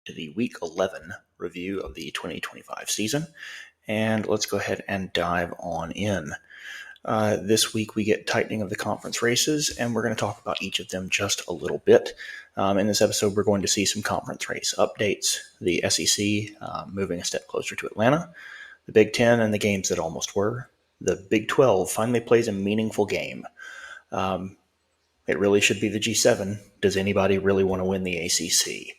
to the Week 11 review of the 2025 season, and let's go ahead and dive on in. This week we get tightening of the conference races, and we're going to talk about each of them just a little bit. In this episode, we're going to see some conference race updates, the SEC moving a step closer to Atlanta, the Big Ten and the games that almost were. The Big 12 finally plays a meaningful game. It really should be the G7. Does anybody really want to win the ACC?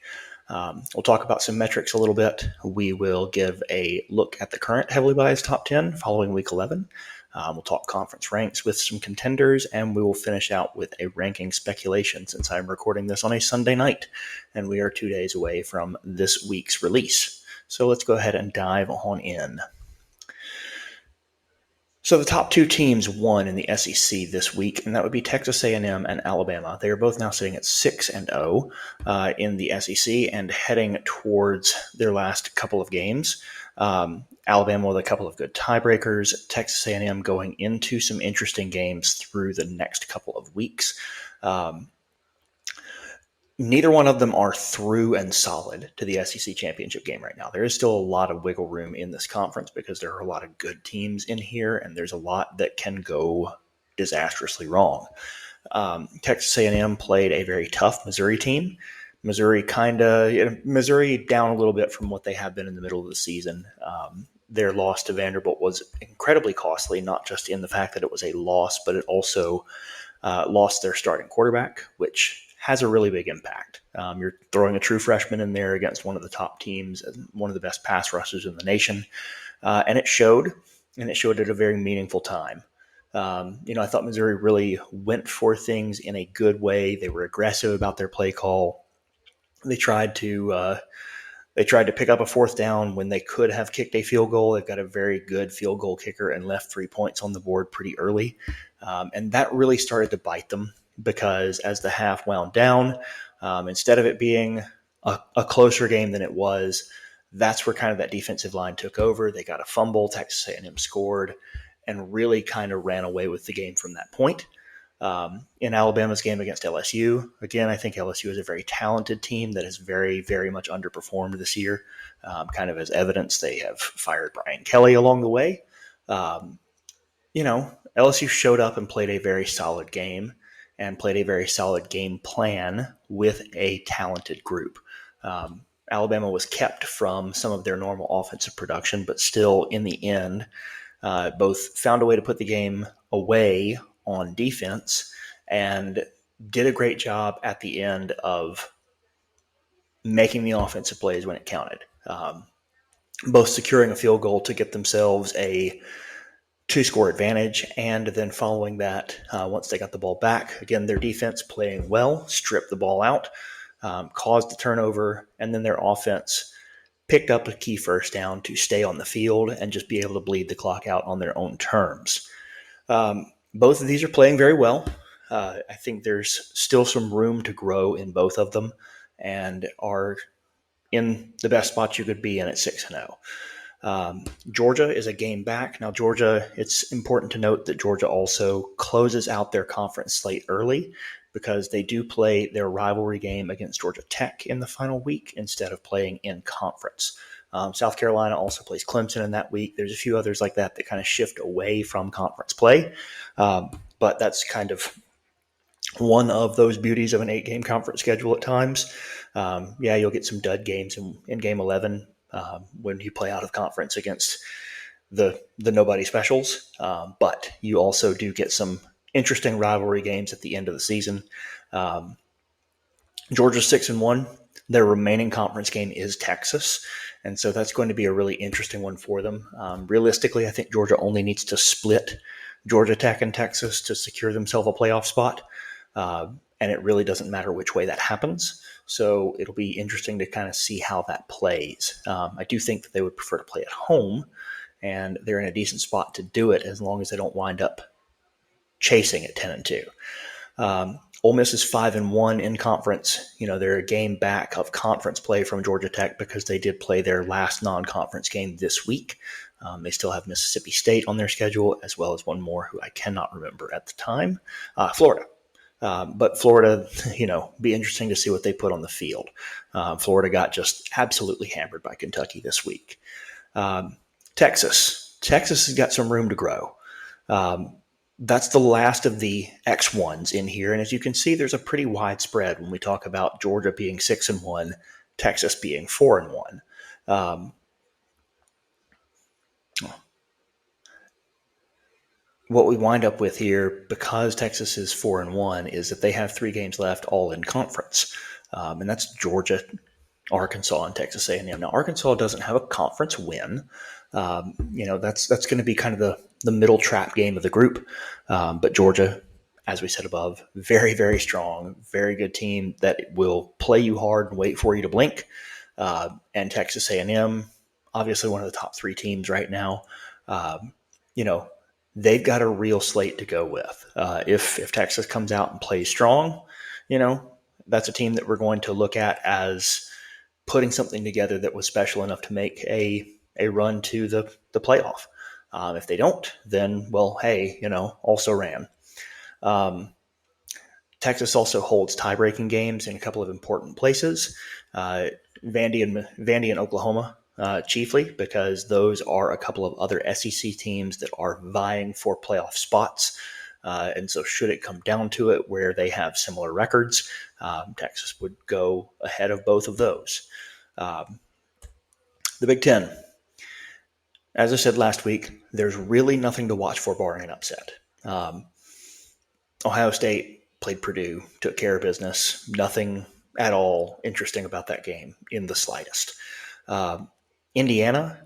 We'll talk about some metrics a little bit. We will give a look at the current heavily biased top 10 following Week 11. We'll talk conference ranks with some contenders, and we will finish out with a ranking speculation since I'm recording this on a Sunday night, and we are 2 days away from this week's release. So let's go ahead and dive on in. So the top two teams won in the SEC this week, and that would be Texas A&M and Alabama. They are both now sitting at 6-0 in the SEC and heading towards their last couple of games. Alabama with a couple of good tiebreakers. Texas A&M going into some interesting games through the next couple of weeks. Neither one of them are through and solid to the SEC championship game right now. There is still a lot of wiggle room in this conference because there are a lot of good teams in here, and there's a lot that can go disastrously wrong. Texas A&M played a very tough Missouri team. Missouri down a little bit from what they have been in the middle of the season. Their loss to Vanderbilt was incredibly costly, not just in the fact that it was a loss, but it also lost their starting quarterback, which has a really big impact. You're throwing a true freshman in there against one of the top teams, one of the best pass rushers in the nation. And it showed at a very meaningful time. I thought Missouri really went for things in a good way. They were aggressive about their play call. They tried to pick up a fourth down when they could have kicked a field goal. They've got a very good field goal kicker and left 3 points on the board pretty early. And that really started to bite them because as the half wound down, instead of it being a closer game than it was, that's where kind of that defensive line took over. They got a fumble, Texas A&M scored, and really kind of ran away with the game from that point. In Alabama's game against LSU, again, I think LSU is a very talented team that has very, very much underperformed this year. Kind of as evidence, they have fired Brian Kelly along the way. LSU showed up and played a very solid game and played a very solid game plan with a talented group. Alabama was kept from some of their normal offensive production, but still, in the end, both found a way to put the game away on defense and did a great job at the end of making the offensive plays when it counted. Both securing a field goal to get themselves a 2-score advantage, and then following that, once they got the ball back, again, their defense playing well, stripped the ball out, caused the turnover, and then their offense picked up a key first down to stay on the field and just be able to bleed the clock out on their own terms. Both of these are playing very well. I think there's still some room to grow in both of them and are in the best spot you could be in at 6-0. Georgia is a game back. Now, Georgia, it's important to note that Georgia also closes out their conference slate early because they do play their rivalry game against Georgia Tech in the final week instead of playing in conference. South Carolina also plays Clemson in that week. There's a few others like that kind of shift away from conference play. But that's kind of one of those beauties of an 8-game conference schedule at times. You'll get some dud games in Game 11 when you play out of conference against the nobody specials. But you also do get some interesting rivalry games at the end of the season. Georgia's 6-1. Their remaining conference game is Texas. And so that's going to be a really interesting one for them. Realistically, I think Georgia only needs to split Georgia Tech and Texas to secure themselves a playoff spot. And it really doesn't matter which way that happens. So it'll be interesting to kind of see how that plays. I do think that they would prefer to play at home, and they're in a decent spot to do it as long as they don't wind up chasing at 10-2. Ole Miss is 5-1 in conference. They're a game back of conference play from Georgia Tech because they did play their last non-conference game this week. They still have Mississippi State on their schedule, as well as one more who I cannot remember at the time. Florida. But Florida, be interesting to see what they put on the field. Florida got just absolutely hammered by Kentucky this week. Texas has got some room to grow. That's the last of the X1s in here. And as you can see, there's a pretty wide spread when we talk about Georgia being 6-1, Texas being 4-1. What we wind up with here, because Texas is 4-1, is that they have 3 games left, all in conference, and that's Georgia, Arkansas, and Texas A&M. Now, Arkansas doesn't have a conference win. That's going to be kind of the middle trap game of the group. But Georgia, as we said above, very, very strong, very good team that will play you hard and wait for you to blink. And Texas A&M, obviously one of the top 3 teams right now. They've got a real slate to go with. If Texas comes out and plays strong, that's a team that we're going to look at as putting something together that was special enough to make a run to the playoff. If they don't, then, well, hey, also ran. Texas also holds tie-breaking games in a couple of important places. Vandy and Oklahoma, chiefly because those are a couple of other SEC teams that are vying for playoff spots. And so should it come down to it where they have similar records, Texas would go ahead of both of those. The Big Ten. As I said last week, there's really nothing to watch for barring an upset. Ohio State played Purdue, took care of business. Nothing at all interesting about that game in the slightest. Indiana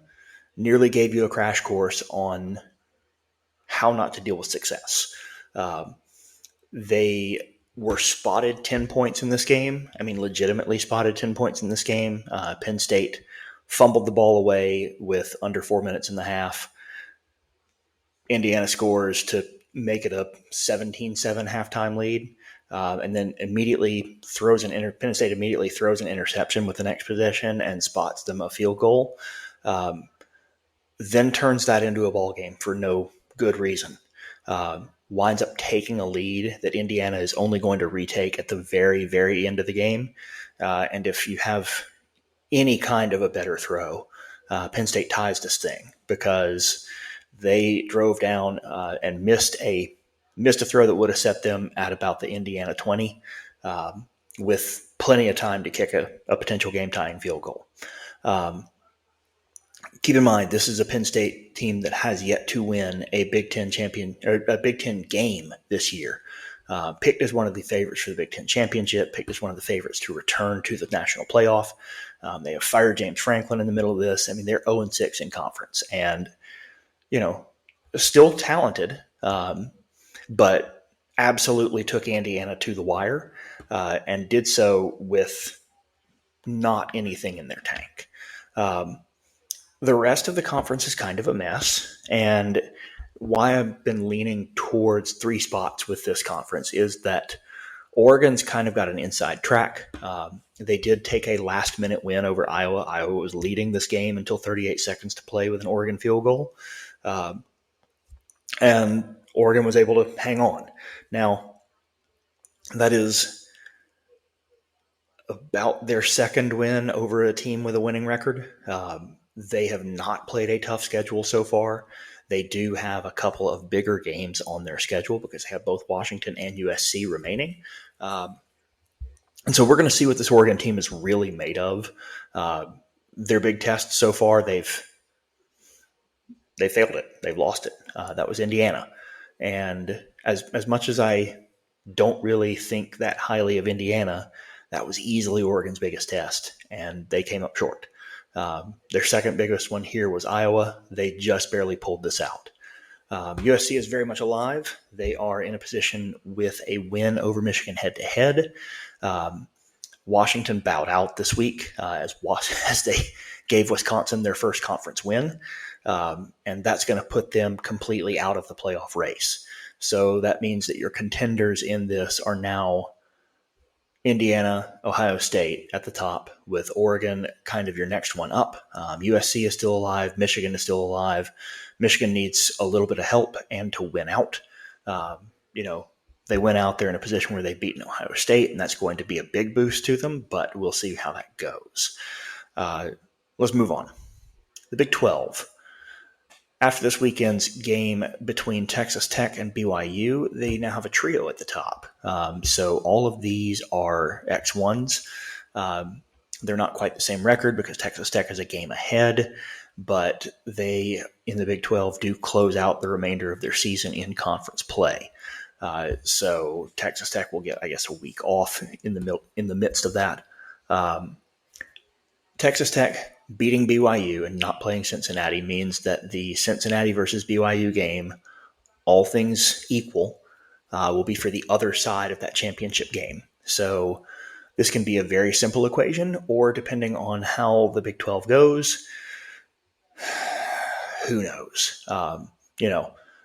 nearly gave you a crash course on how not to deal with success. They were spotted 10 points in this game. I mean, legitimately spotted 10 points in this game. Penn State fumbled the ball away with under 4 minutes in the half. Indiana scores to make it a 17-7 halftime lead. And then immediately Penn State immediately throws an interception with the next possession and spots them a field goal. Then turns that into a ball game for no good reason. Winds up taking a lead that Indiana is only going to retake at the very, very end of the game. And if you have any kind of a better throw, Penn State ties this thing because they drove down and missed a throw that would have set them at about the Indiana 20 with plenty of time to kick a potential game-tying field goal. Keep in mind, this is a Penn State team that has yet to win a Big Ten game this year. Picked as one of the favorites for the Big Ten championship, picked as one of the favorites to return to the national playoff. They have fired James Franklin in the middle of this. I mean, they're 0-6 in conference and, still talented, but absolutely took Indiana to the wire and did so with not anything in their tank. The rest of the conference is kind of a mess, and why I've been leaning towards 3 spots with this conference is that Oregon's kind of got an inside track. They did take a last-minute win over Iowa. Iowa was leading this game until 38 seconds to play with an Oregon field goal. And Oregon was able to hang on. Now, that is about their second win over a team with a winning record. They have not played a tough schedule so far. They do have a couple of bigger games on their schedule because they have both Washington and USC remaining. And so we're going to see what this Oregon team is really made of. Their big test so far, they failed it. They've lost it. That was Indiana. And as much as I don't really think that highly of Indiana, that was easily Oregon's biggest test, and they came up short. Their second biggest one here was Iowa. They just barely pulled this out. USC is very much alive. They are in a position with a win over Michigan head-to-head. Washington bowed out this week as they gave Wisconsin their first conference win. And that's going to put them completely out of the playoff race. So that means that your contenders in this are now Indiana, Ohio State at the top, with Oregon kind of your next one up. USC is still alive. Michigan is still alive. Michigan needs a little bit of help and to win out. They went out there in a position where they've beaten Ohio State, and that's going to be a big boost to them, but we'll see how that goes. Let's move on. The Big 12. After this weekend's game between Texas Tech and BYU, they now have a trio at the top. So all of these are X1s. They're not quite the same record because Texas Tech is a game ahead, but they, in the Big 12, do close out the remainder of their season in conference play. So Texas Tech will get, I guess, a week off in the midst of that. Texas Tech beating BYU and not playing Cincinnati means that the Cincinnati versus BYU game, all things equal, will be for the other side of that championship game. So this can be a very simple equation, or depending on how the Big 12 goes, who knows?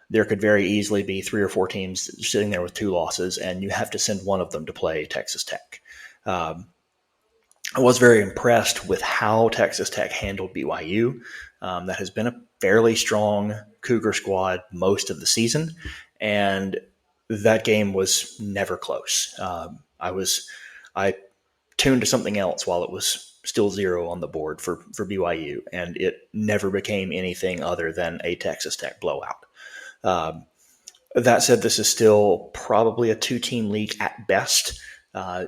There could very easily be 3 or 4 teams sitting there with 2 losses, and you have to send one of them to play Texas Tech. I was very impressed with how Texas Tech handled BYU. That has been a fairly strong Cougar squad most of the season, and that game was never close. I tuned to something else while it was still 0 on the board for BYU, and it never became anything other than a Texas Tech blowout. That said, this is still probably a 2-team league at best.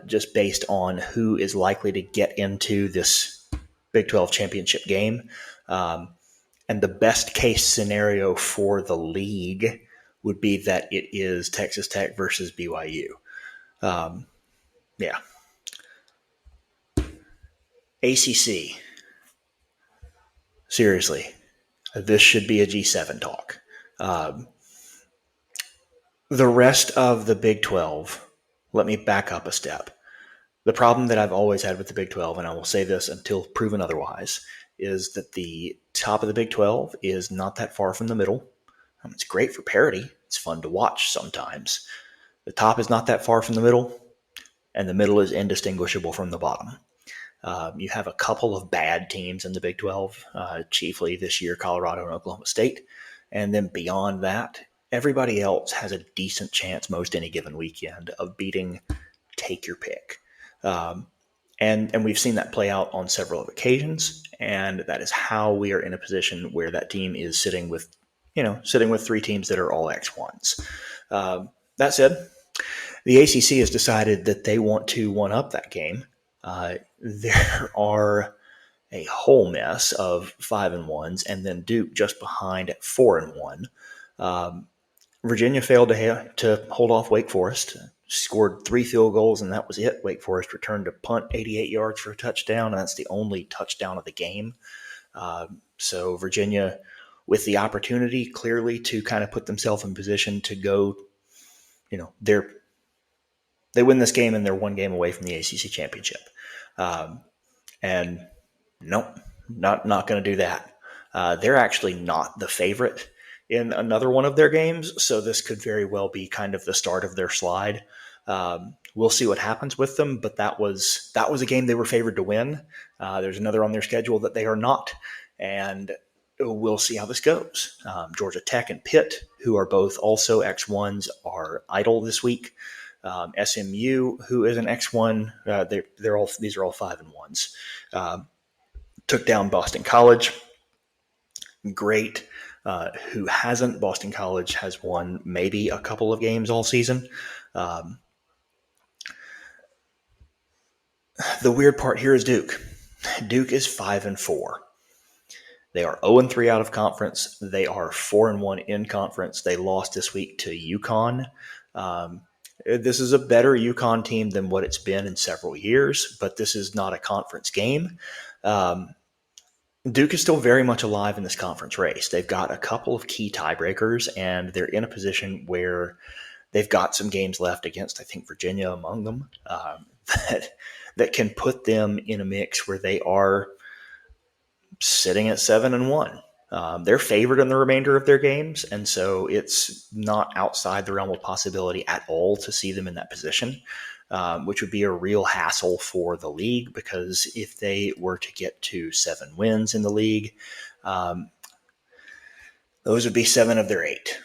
Just based on who is likely to get into this Big 12 championship game. And the best case scenario for the league would be that it is Texas Tech versus BYU. ACC. Seriously, this should be a G7 talk. The rest of the Big 12, let me back up a step. The problem that I've always had with the Big 12, and I will say this until proven otherwise, is that the top of the Big 12 is not that far from the middle. It's great for parity. It's fun to watch sometimes. The top is not that far from the middle, and the middle is indistinguishable from the bottom. You have a couple of bad teams in the Big 12, chiefly this year Colorado and Oklahoma State. And then beyond that, everybody else has a decent chance most any given weekend of beating take your pick. And we've seen that play out on several occasions, and that is how we are in a position where that team is sitting with 3 teams that are all X1s. That said, the ACC has decided that they want to one-up that game. There are a whole mess of 5-1s, and then Duke just behind at 4-1. Virginia failed to hold off Wake Forest, scored 3 field goals, and that was it. Wake Forest returned to punt 88 yards for a touchdown, and that's the only touchdown of the game. So Virginia, with the opportunity clearly to kind of put themselves in position to go, they win this game and they're 1 game away from the ACC championship. And nope, not going to do that. They're actually not the favorite in another one of their games, so this could very well be kind of the start of their slide. We'll see what happens with them, but that was a game they were favored to win. There's another on their schedule that they are not, and we'll see how this goes. Georgia Tech and Pitt, who are both also X1s, are idle this week. SMU, who is an X1, these are all 5-1s. Took down Boston College. Great. Who hasn't? Boston College has won maybe a couple of games all season. The weird part here is Duke. Duke is 5-4. They are 0-3 out of conference. They are 4-1 in conference. They lost this week to UConn. This is a better UConn team than what it's been in several years, but this is not a conference game. Duke is still very much alive in this conference race. They've got a couple of key tiebreakers, and they're in a position where they've got some games left against, I think, Virginia among them, that can put them in a mix where they are sitting at 7-1. They're favored in the remainder of their games, and so it's not outside the realm of possibility at all to see them in that position, which would be a real hassle for the league, because if they were to get to 7 wins in the league, those would be 7 of their 8.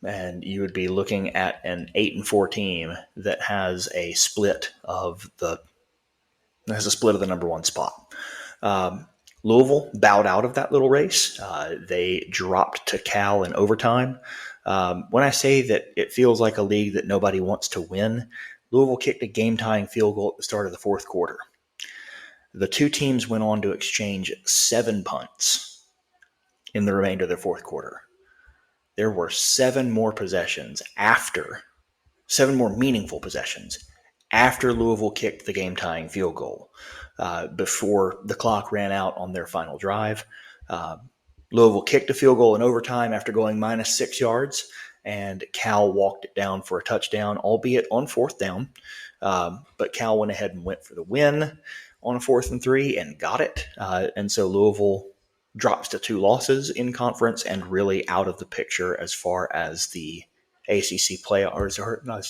and you would be looking at an 8-4 team that has a split of the number one spot. Louisville bowed out of that little race. They dropped to Cal in overtime. When I say that it feels like a league that nobody wants to win, Louisville kicked a game-tying field goal at the start of the fourth quarter. The two teams went on to exchange 7 punts in the remainder of the fourth quarter. There were 7 more meaningful possessions after Louisville kicked the game-tying field goal before the clock ran out on their final drive. Louisville kicked a field goal in overtime after going minus 6 yards, and Cal walked it down for a touchdown, albeit on fourth down. But Cal went ahead and went for the win on a 4th and 3 and got it. And so Louisville drops to 2 losses in conference and really out of the picture as far as the ACC playoffs, or not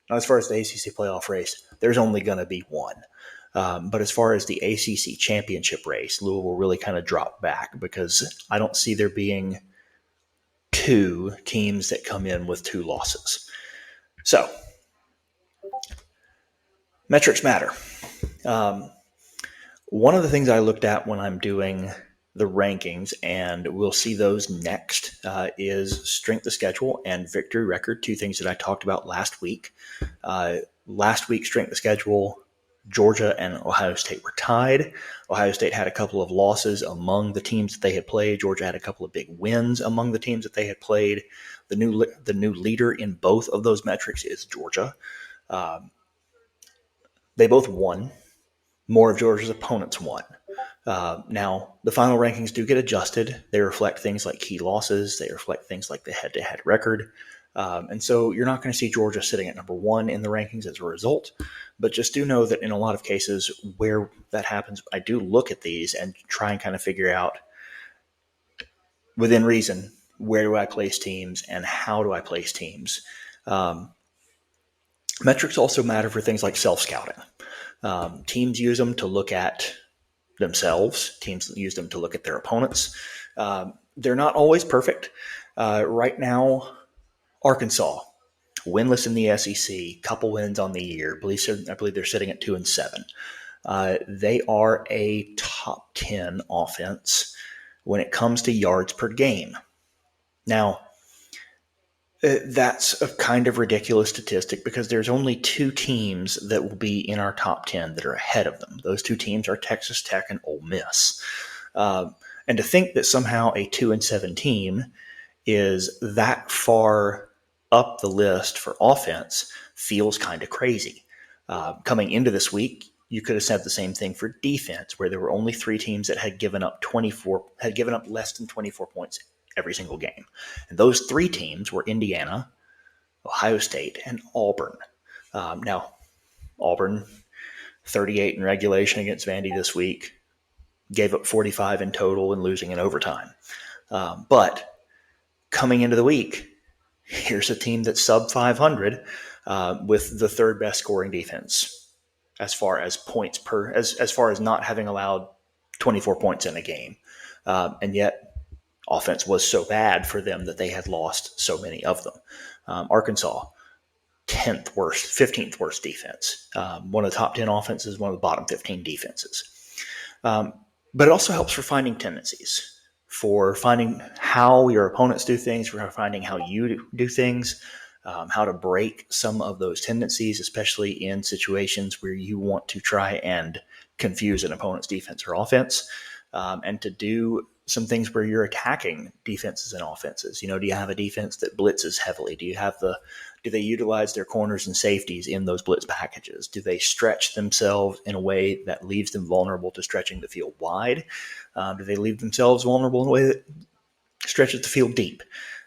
as far as the ACC playoff race. There's only going to be one. But as far as the ACC championship race, Louisville really kind of dropped back because I don't see there being 2 teams that come in with 2 losses. So, metrics matter. One of the things I looked at when I'm doing the rankings, and we'll see those next, is strength of schedule and victory record, 2 things that I talked about last week. Last week's strength of schedule, Georgia and Ohio State were tied. Ohio State had a couple of losses among the teams that they had played. Georgia had a couple of big wins among the teams that they had played. The new leader in both of those metrics is Georgia. They both won. More of Georgia's opponents won. Now, the final rankings do get adjusted. They reflect things like key losses. They reflect things like the head-to-head record. And so you're not going to see Georgia sitting at number 1 in the rankings as a result. But just do know that in a lot of cases where that happens, I do look at these and try and kind of figure out, within reason, where do I place teams and how do I place teams. Metrics also matter for things like self-scouting. Teams use them to look at themselves. Teams use them to look at their opponents. They're not always perfect. Right now, Arkansas, winless in the SEC, couple wins on the year. I believe they're sitting at 2-7. They are a top 10 offense when it comes to yards per game. Now, that's a kind of ridiculous statistic because there's only 2 teams that will be in our top 10 that are ahead of them. Those 2 teams are Texas Tech and Ole Miss. And to think that somehow a 2-7 team is that far up the list for offense feels kind of crazy. Coming into this week, you could have said the same thing for defense, where there were only 3 teams that had given up less than 24 points every single game. And those 3 teams were Indiana, Ohio State, and Auburn. Now, Auburn, 38 in regulation against Vandy this week, gave up 45 in total and losing in overtime. But coming into the week, here's a team that's sub 500 with the 3rd best scoring defense as far as points as far as not having allowed 24 points in a game. And yet, offense was so bad for them that they had lost so many of them. Arkansas, 15th worst defense. One of the top 10 offenses, one of the bottom 15 defenses. But it also helps for finding tendencies, for finding how your opponents do things, for finding how you do things, how to break some of those tendencies, especially in situations where you want to try and confuse an opponent's defense or offense, and to do some things where you're attacking defenses and offenses. Do you have a defense that blitzes heavily? Do they utilize their corners and safeties in those blitz packages? Do they stretch themselves in a way that leaves them vulnerable to stretching the field wide? Do they leave themselves vulnerable in a way that stretches the field deep?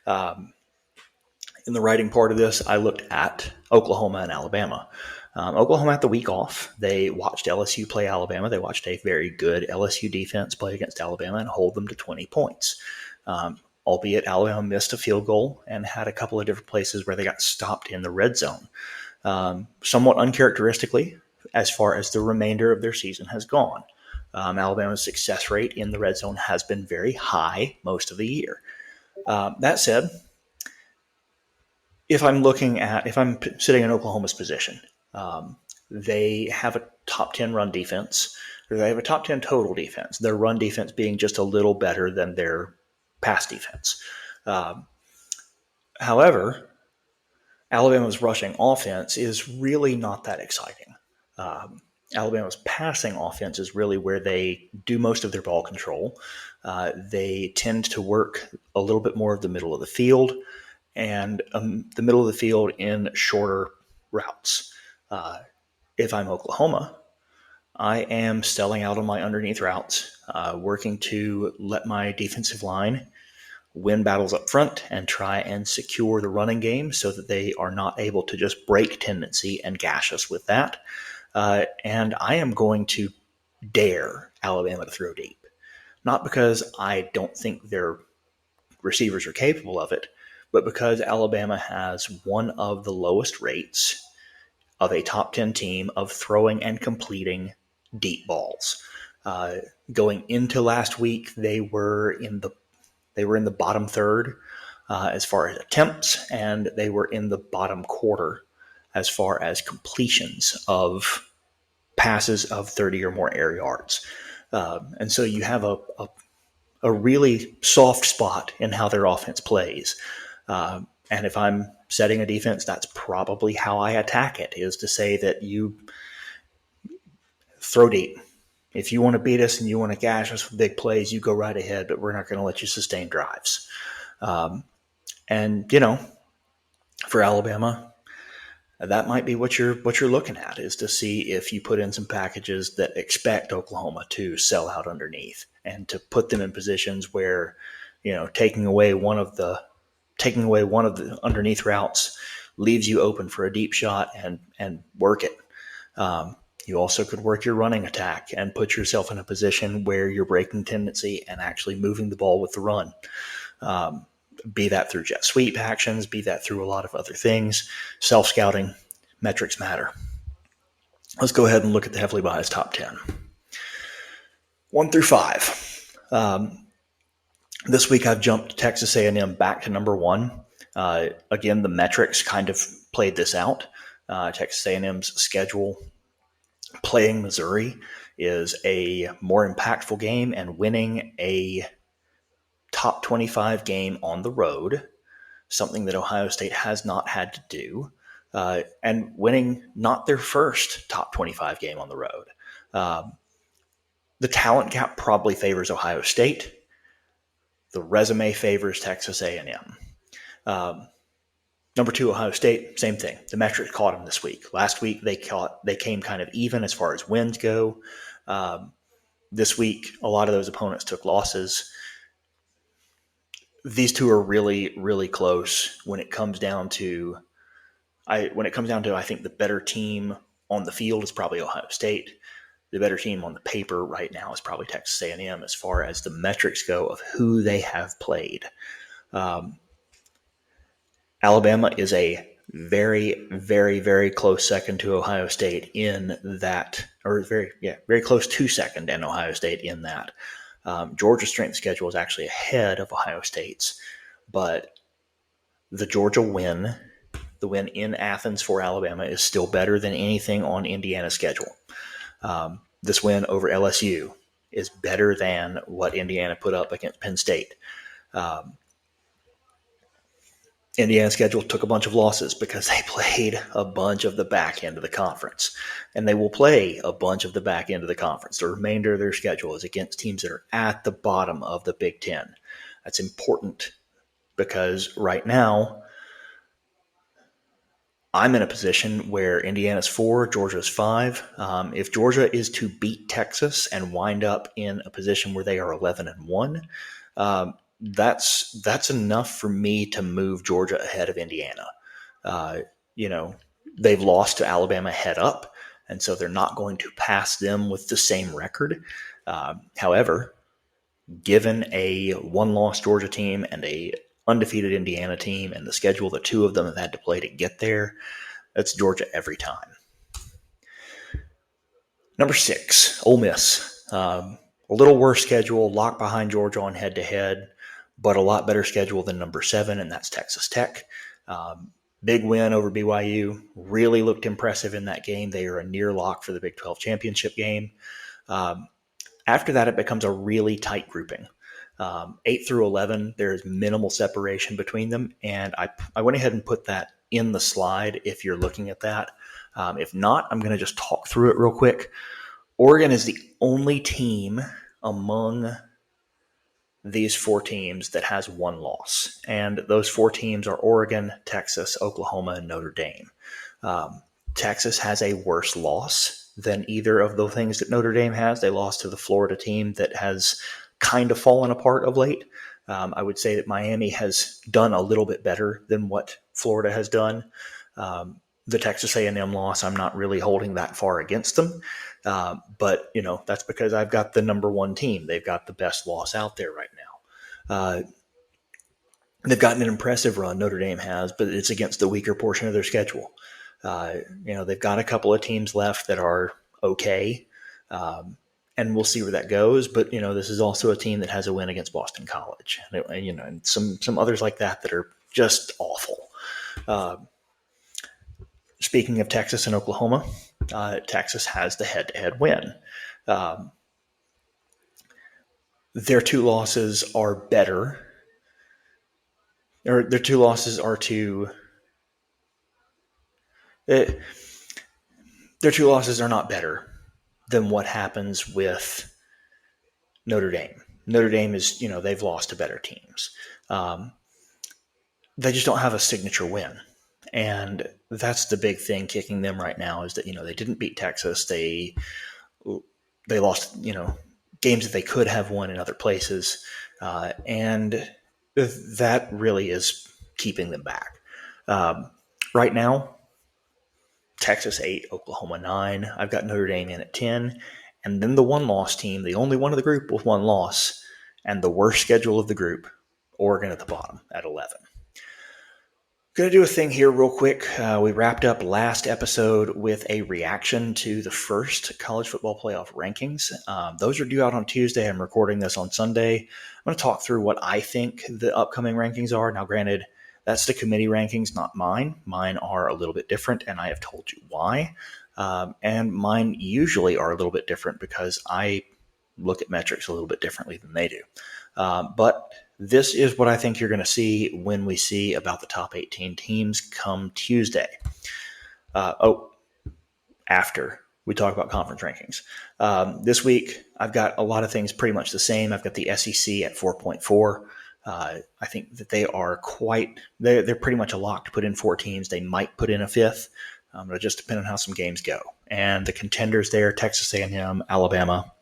In the writing part of this, I looked at Oklahoma and Alabama. Oklahoma had the week off. They watched LSU play Alabama. They watched a very good LSU defense play against Alabama and hold them to 20 points. Albeit Alabama missed a field goal and had a couple of different places where they got stopped in the red zone. Somewhat uncharacteristically, as far as the remainder of their season has gone. Alabama's success rate in the red zone has been very high most of the year. That said, if I'm sitting in Oklahoma's position, they have a top 10 run defense, or they have a top 10 total defense, their run defense being just a little better than their pass defense. However, Alabama's rushing offense is really not that exciting. Alabama's passing offense is really where they do most of their ball control. They tend to work a little bit more of the middle of the field, and the middle of the field in shorter routes. If I'm Oklahoma, I am selling out on my underneath routes, working to let my defensive line win battles up front and try and secure the running game so that they are not able to just break tendency and gash us with that. And I am going to dare Alabama to throw deep. Not because I don't think their receivers are capable of it, but because Alabama has one of the lowest rates of a top 10 team of throwing and completing deep balls. Going into last week, they were in the bottom third as far as attempts, and they were in the bottom quarter as far as completions of passes of 30 or more air yards. And so you have a really soft spot in how their offense plays. And if I'm setting a defense, that's probably how I attack it, is to say that you throw deep. If you want to beat us and you want to gash us with big plays, you go right ahead, but we're not going to let you sustain drives. And, for Alabama, that might be what you're looking at, is to see if you put in some packages that expect Oklahoma to sell out underneath and to put them in positions where, taking away one of the underneath routes leaves you open for a deep shot and work it. You also could work your running attack and put yourself in a position where you're breaking tendency and actually moving the ball with the run. Be that through jet sweep actions, be that through a lot of other things. Self-scouting, metrics matter. Let's go ahead and look at the heavily biased top 10. 1 through 5. This week I've jumped Texas A&M back to number 1. Again, the metrics kind of played this out. Texas A&M's schedule playing Missouri is a more impactful game, and winning a top 25 game on the road, something that Ohio State has not had to do, and winning not their first top 25 game on the road. The talent gap probably favors Ohio State. The resume favors Texas A&M. Number 2, Ohio State, same thing. The metrics caught them this week. Last week they came kind of even as far as wins go. This week, a lot of those opponents took losses. These two are really, really close when it comes down to. I think the better team on the field is probably Ohio State. The better team on the paper right now is probably Texas A&M as far as the metrics go of who they have played. Alabama is a very, very, very close second to Ohio State in that, or very close to second and Ohio State in that. Georgia's strength schedule is actually ahead of Ohio State's, but the Georgia win, the win in Athens for Alabama, is still better than anything on Indiana's schedule. This win over LSU is better than what Indiana put up against Penn State. Indiana's schedule took a bunch of losses because they played a bunch of the back end of the conference, and they will play a bunch of the back end of the conference. The remainder of their schedule is against teams that are at the bottom of the Big Ten. That's important because right now I'm in a position where Indiana's 4, Georgia's 5. If Georgia is to beat Texas and wind up in a position where they are 11-1, that's enough for me to move Georgia ahead of Indiana. They've lost to Alabama head up, and so they're not going to pass them with the same record. However, given a one-loss Georgia team and a undefeated Indiana team and the schedule the two of them have had to play to get there, that's Georgia every time. Number 6, Ole Miss. A little worse schedule, locked behind Georgia on head-to-head, but a lot better schedule than number 7, and that's Texas Tech. Big win over BYU. Really looked impressive in that game. They are a near lock for the Big 12 championship game. After that, it becomes a really tight grouping. 8 through 11, there's minimal separation between them. And I went ahead and put that in the slide if you're looking at that. If not, I'm going to just talk through it real quick. Oregon is the only team among these 4 teams that has 1 loss. And those 4 teams are Oregon, Texas, Oklahoma, and Notre Dame. Texas has a worse loss than either of the things that Notre Dame has. They lost to the Florida team that has kind of fallen apart of late. I would say that Miami has done a little bit better than what Florida has done. The Texas A&M loss, I'm not really holding that far against them. But, that's because I've got the number 1 team. They've got the best loss out there right now. They've gotten an impressive run, Notre Dame has, but it's against the weaker portion of their schedule. They've got a couple of teams left that are okay, and we'll see where that goes. But, this is also a team that has a win against Boston College, and some others like that are just awful. Speaking of Texas and Oklahoma, Texas has the head-to-head win. Their 2 losses are better, or their 2 losses are to their 2 losses are not better than what happens with Notre Dame. Notre Dame is, they've lost to better teams. They just don't have a signature win. And that's the big thing kicking them right now is that, they didn't beat Texas. They lost, games that they could have won in other places. And that really is keeping them back. Right now, Texas 8, Oklahoma 9. I've got Notre Dame in at 10. And then the 1-loss team, the only one of the group with 1 loss, and the worst schedule of the group, Oregon at the bottom at 11. Going to do a thing here real quick. We wrapped up last episode with a reaction to the first college football playoff rankings. Those are due out on Tuesday. I'm recording this on Sunday. I'm going to talk through what I think the upcoming rankings are. Now, granted, that's the committee rankings, not mine. Mine are a little bit different, and I have told you why. And mine usually are a little bit different because I look at metrics a little bit differently than they do. But this is what I think you're going to see when we see about the top 18 teams come Tuesday. After we talk about conference rankings. This week, I've got a lot of things pretty much the same. I've got the SEC at 4.4. I think that they are they're pretty much a lock to put in 4 teams. They might put in a 5th. It'll just depend on how some games go. And the contenders there, Texas A&M, Alabama,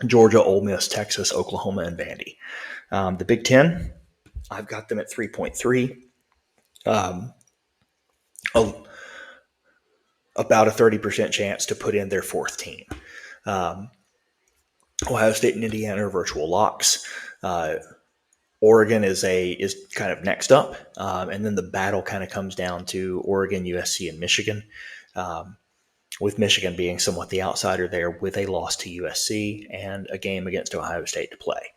Georgia, Ole Miss, Texas, Oklahoma, and Vandy. The Big Ten, I've got them at 3.3. About a 30% chance to put in their 4th team. Ohio State and Indiana are virtual locks. Oregon is kind of next up, and then the battle kind of comes down to Oregon, USC, and Michigan. With Michigan being somewhat the outsider there with a loss to USC and a game against Ohio State to play.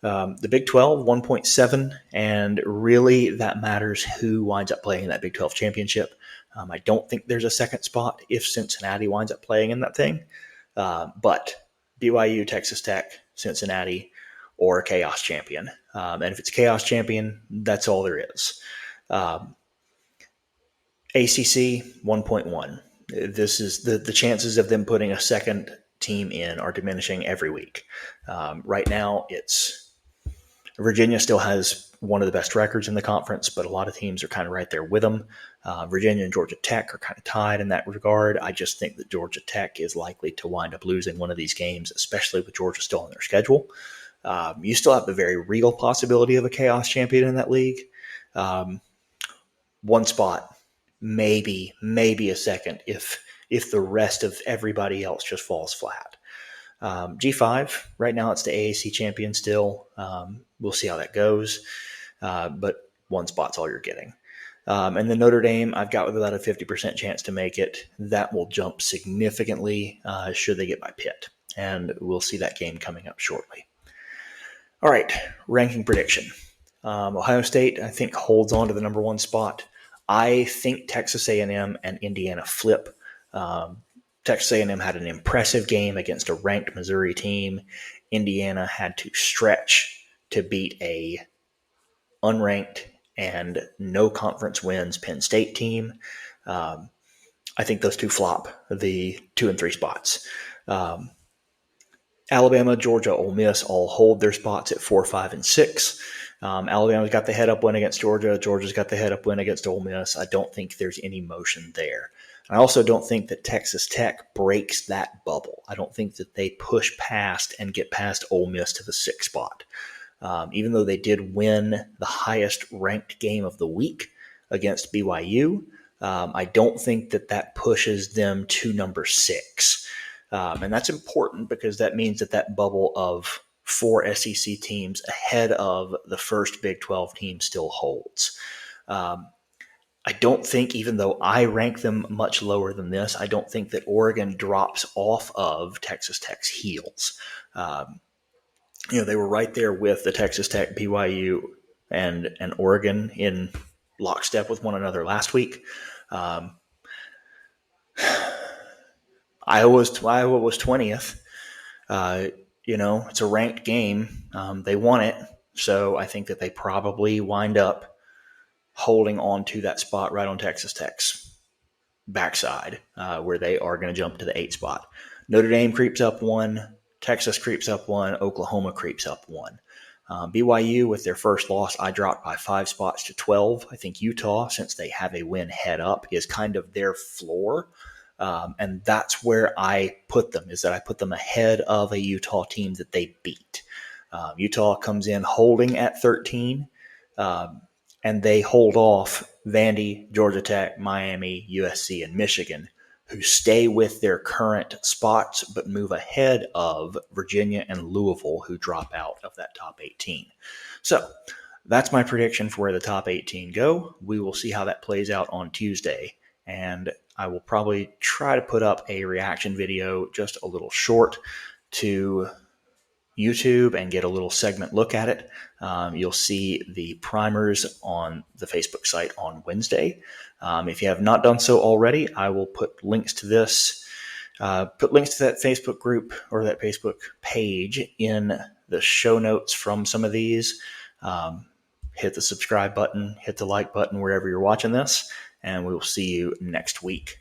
The Big 12, 1.7, and really that matters who winds up playing in that Big 12 championship. I don't think there's a second spot if Cincinnati winds up playing in that thing, but BYU, Texas Tech, Cincinnati, or a chaos champion. And if it's a chaos champion, that's all there is. ACC, 1.1. This is the chances of them putting a second team in are diminishing every week. Right now, Virginia still has one of the best records in the conference, but a lot of teams are kind of right there with them. Virginia and Georgia Tech are kind of tied in that regard. I just think that Georgia Tech is likely to wind up losing one of these games, especially with Georgia still on their schedule. You still have the very real possibility of a chaos champion in that league. One spot, maybe a second if the rest of everybody else just falls flat. G5, right now it's the AAC champion still. We'll see how that goes. But one spot's all you're getting. And then Notre Dame, I've got with about a 50% chance to make it. That will jump significantly should they get by Pitt. And we'll see that game coming up shortly. All right, ranking prediction. Ohio State, I think, holds on to the number 1 spot. I think Texas A&M and Indiana flip. Texas A&M had an impressive game against a ranked Missouri team. Indiana had to stretch to beat a unranked and no conference wins Penn State team. I think those two flop the 2 and 3 spots. Alabama, Georgia, Ole Miss all hold their spots at 4, 5, and 6. Alabama's got the head-up win against Georgia. Georgia's got the head-up win against Ole Miss. I don't think there's any motion there. I also don't think that Texas Tech breaks that bubble. I don't think that they push past and get past Ole Miss to the 6th spot. Even though they did win the highest-ranked game of the week against BYU, I don't think that pushes them to number 6. And that's important because that means that bubble of 4 SEC teams ahead of the first Big 12 team still holds. I don't think, even though I rank them much lower than this, I don't think that Oregon drops off of Texas Tech's heels. They were right there with the Texas Tech, BYU, and Oregon in lockstep with one another last week. Iowa was 20th. It's a ranked game. They won it. So I think that they probably wind up holding on to that spot right on Texas Tech's backside, where they are going to jump to the 8th spot. Notre Dame creeps up 1. Texas creeps up 1. Oklahoma creeps up 1. BYU, with their first loss, I dropped by 5 spots to 12. I think Utah, since they have a win head up, is kind of their floor. And that's where I put them, is that I put them ahead of a Utah team that they beat. Utah comes in holding at 13, and they hold off Vandy, Georgia Tech, Miami, USC, and Michigan, who stay with their current spots but move ahead of Virginia and Louisville, who drop out of that top 18. So that's my prediction for where the top 18 go. We will see how that plays out on Tuesday. And I will probably try to put up a reaction video, just a little short, to YouTube and get a little segment look at it. You'll see the primers on the Facebook site on Wednesday. If you have not done so already, I will put links to this, put links to that Facebook group or that Facebook page in the show notes from some of these. Hit the subscribe button, hit the like button wherever you're watching this, and we will see you next week.